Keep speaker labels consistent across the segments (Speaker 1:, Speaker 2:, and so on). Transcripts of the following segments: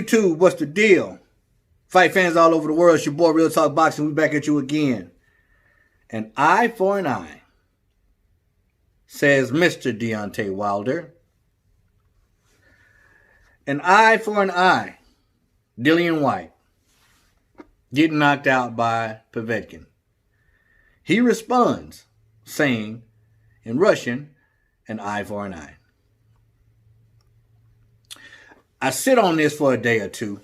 Speaker 1: YouTube, what's the deal? Fight fans all over the world, it's your boy Real Talk Boxing. We back at you again. An eye for an eye, says Mr. Deontay Wilder. An eye for an eye. Dillian Whyte getting knocked out by Povetkin. He responds saying in Russian, an eye for an eye. I sit on this for a day or two.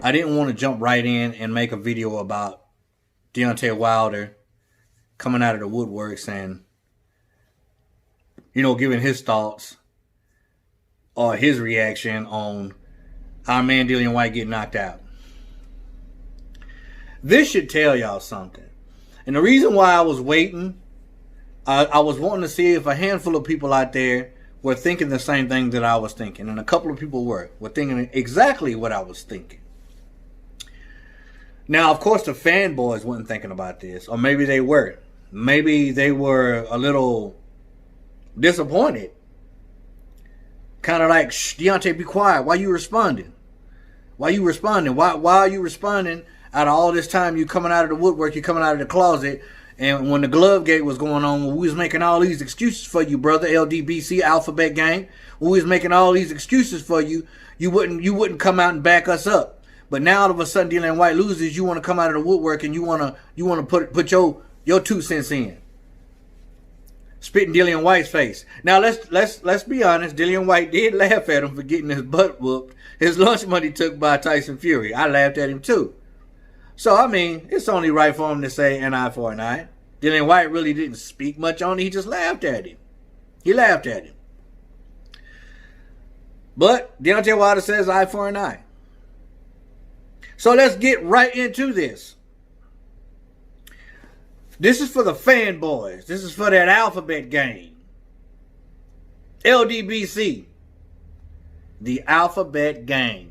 Speaker 1: I didn't want to jump right in and make a video about Deontay Wilder coming out of the woodworks and, giving his thoughts or his reaction on our man Dillian Whyte getting knocked out. This should tell y'all something. And the reason why I was waiting, I was wanting to see if a handful of people out there were thinking the same thing that I was thinking. And a couple of people were thinking exactly what I was thinking. Now, of course, the fanboys weren't thinking about this. Or maybe they were. Maybe they were a little disappointed. Kind of like, shh, Deontay, be quiet. Why you responding? Why you responding? Why are you responding out of all this time you coming out of the woodwork, you coming out of the closet? And when the glove gate was going on, when we was making all these excuses for you, brother, LDBC, Alphabet Gang, when we was making all these excuses for you, you wouldn't come out and back us up. But now all of a sudden Dillian Whyte loses, you want to come out of the woodwork and you want to put your 2 cents in. Spitting Dillian Whyte's face. Now let's be honest, Dillian Whyte did laugh at him for getting his butt whooped. His lunch money took by Tyson Fury. I laughed at him too. So, I mean, it's only right for him to say an eye for an eye. Dillian Whyte really didn't speak much on it. He just laughed at him. He laughed at him. But Deontay Wilder says eye for an eye. So let's get right into this. This is for the fanboys. This is for that Alphabet Gang. LDBC. The Alphabet Gang.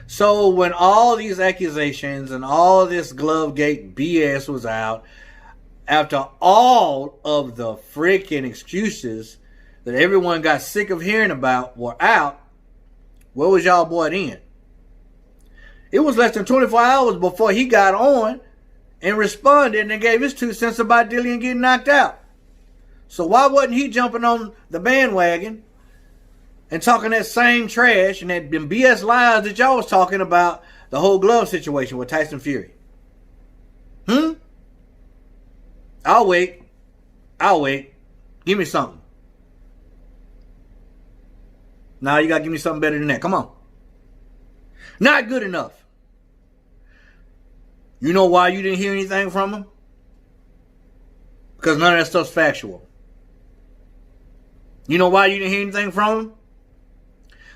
Speaker 1: So when all these accusations and all this Glovegate BS was out, after all of the freaking excuses that everyone got sick of hearing about were out, where was y'all boy then? It was less than 24 hours before he got on and responded and gave his 2 cents about Dillian getting knocked out. So why wasn't he jumping on the bandwagon and talking that same trash and that BS lies that y'all was talking about the whole glove situation with Tyson Fury? I'll wait. Give me something. Now you gotta give me something better than that. Come on. Not good enough. You know why you didn't hear anything from him? Because none of that stuff's factual. You know why you didn't hear anything from him?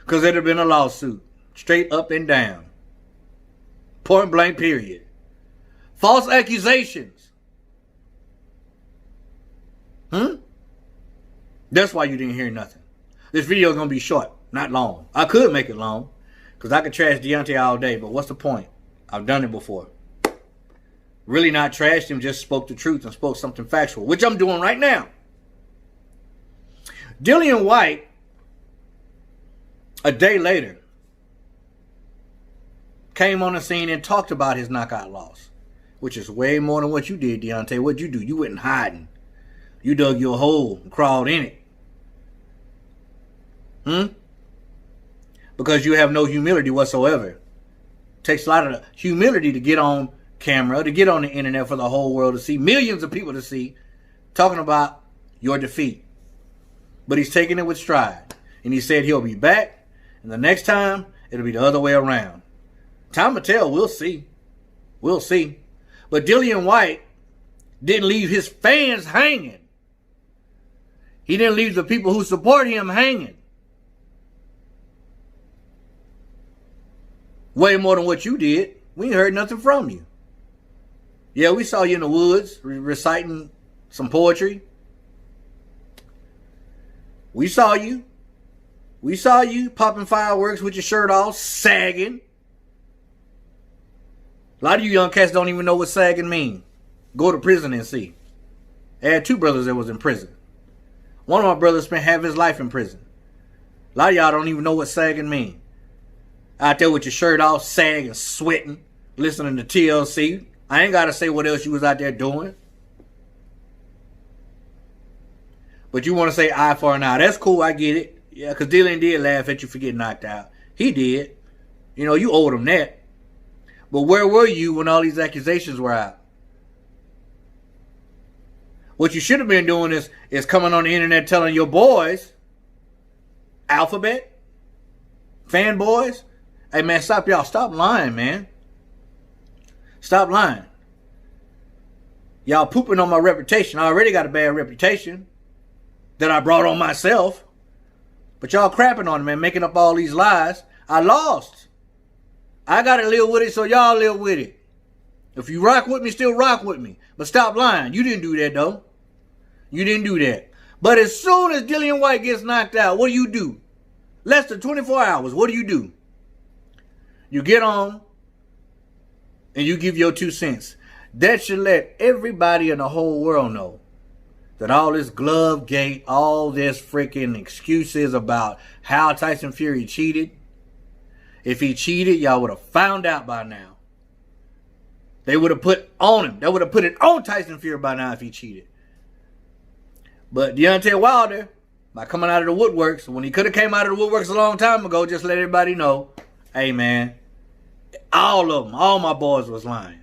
Speaker 1: Because there'd have been a lawsuit. Straight up and down. Point blank period. False accusations. That's why you didn't hear nothing. This video is going to be short, not long. I could make it long, because I could trash Deontay all day, but what's the point? I've done it before. Really not trashed him, just spoke the truth and spoke something factual, which I'm doing right now. Dillian Whyte, a day later, came on the scene and talked about his knockout loss, which is way more than what you did, Deontay. What'd you do? You went hiding. You dug your hole and crawled in it. Because you have no humility whatsoever. It takes a lot of humility to get on camera, to get on the internet for the whole world to see, millions of people to see, talking about your defeat. But he's taking it with stride. And he said he'll be back, and the next time, it'll be the other way around. Time will tell. We'll see. We'll see. But Dillian Whyte didn't leave his fans hanging. He didn't leave the people who support him hanging. Way more than what you did. We ain't heard nothing from you. Yeah, we saw you in the woods reciting some poetry. We saw you. We saw you popping fireworks with your shirt off, sagging. A lot of you young cats don't even know what sagging mean. Go to prison and see. I had 2 brothers that was in prison. One of my brothers spent half his life in prison. A lot of y'all don't even know what sagging mean. Out there with your shirt off, sagging, sweating, listening to TLC. I ain't got to say what else you was out there doing. But you want to say eye for an eye. That's cool, I get it. Yeah, because Dylan did laugh at you for getting knocked out. He did. You know, you owed him that. But where were you when all these accusations were out? What you should have been doing is coming on the internet telling your boys, Alphabet, fanboys, hey man, stop lying, man. Stop lying. Y'all pooping on my reputation. I already got a bad reputation that I brought on myself. But y'all crapping on it, man, making up all these lies. I lost. I got to live with it, so y'all live with it. If you rock with me, still rock with me. But stop lying. You didn't do that, though. You didn't do that. But as soon as Dillian White gets knocked out, what do? Less than 24 hours, what do? You get on and you give your 2 cents. That should let everybody in the whole world know that all this glove gate, all this freaking excuses about how Tyson Fury cheated. If he cheated, y'all would have found out by now. They would have put on him. They would have put it on Tyson Fury by now if he cheated. But Deontay Wilder, by coming out of the woodworks, when he could have came out of the woodworks a long time ago, just let everybody know, hey man, all of them, all my boys was lying.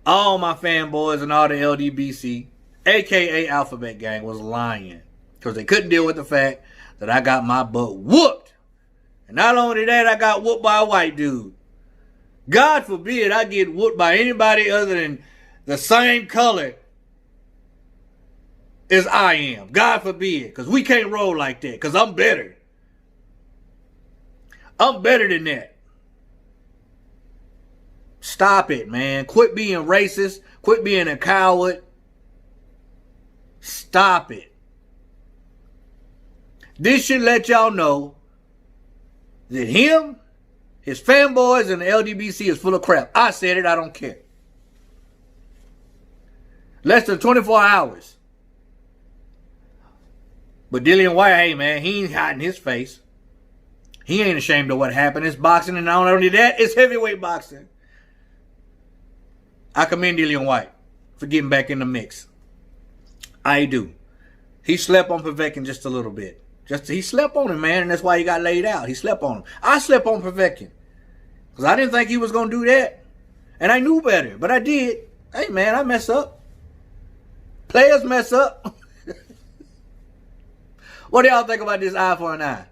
Speaker 1: All my fanboys and all the LDBC, a.k.a. Alphabet Gang, was lying. Because they couldn't deal with the fact that I got my butt whooped. And not only that, I got whooped by a white dude. God forbid I get whooped by anybody other than the same color as I am. God forbid. Because we can't roll like that. Because I'm better. I'm better than that. Stop it, man. Quit being racist. Quit being a coward. Stop it. This should let y'all know that him, his fanboys, and the LDBC is full of crap. I said it. I don't care. Less than 24 hours. But Dillian White, hey man, he ain't hiding his face. He ain't ashamed of what happened. It's boxing, and not only that, it's heavyweight boxing. I commend Dillian White for getting back in the mix. I do. He slept on Povetkin just a little bit. He slept on him, man, and that's why he got laid out. He slept on him. I slept on Povetkin because I didn't think he was going to do that. And I knew better, but I did. Hey, man, I mess up. Players mess up. What do y'all think about this eye for an eye?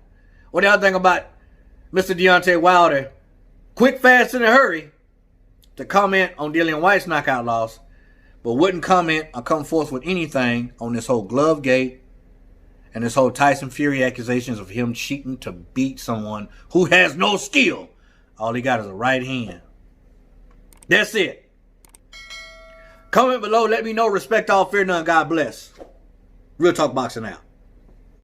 Speaker 1: What do y'all think about Mr. Deontay Wilder, quick, fast, in a hurry, to comment on Dillian White's knockout loss, but wouldn't comment or come forth with anything on this whole glove gate and this whole Tyson Fury accusations of him cheating to beat someone who has no skill. All he got is a right hand. That's it. Comment below. Let me know. Respect all, fear none. God bless. Real Talk Boxing out.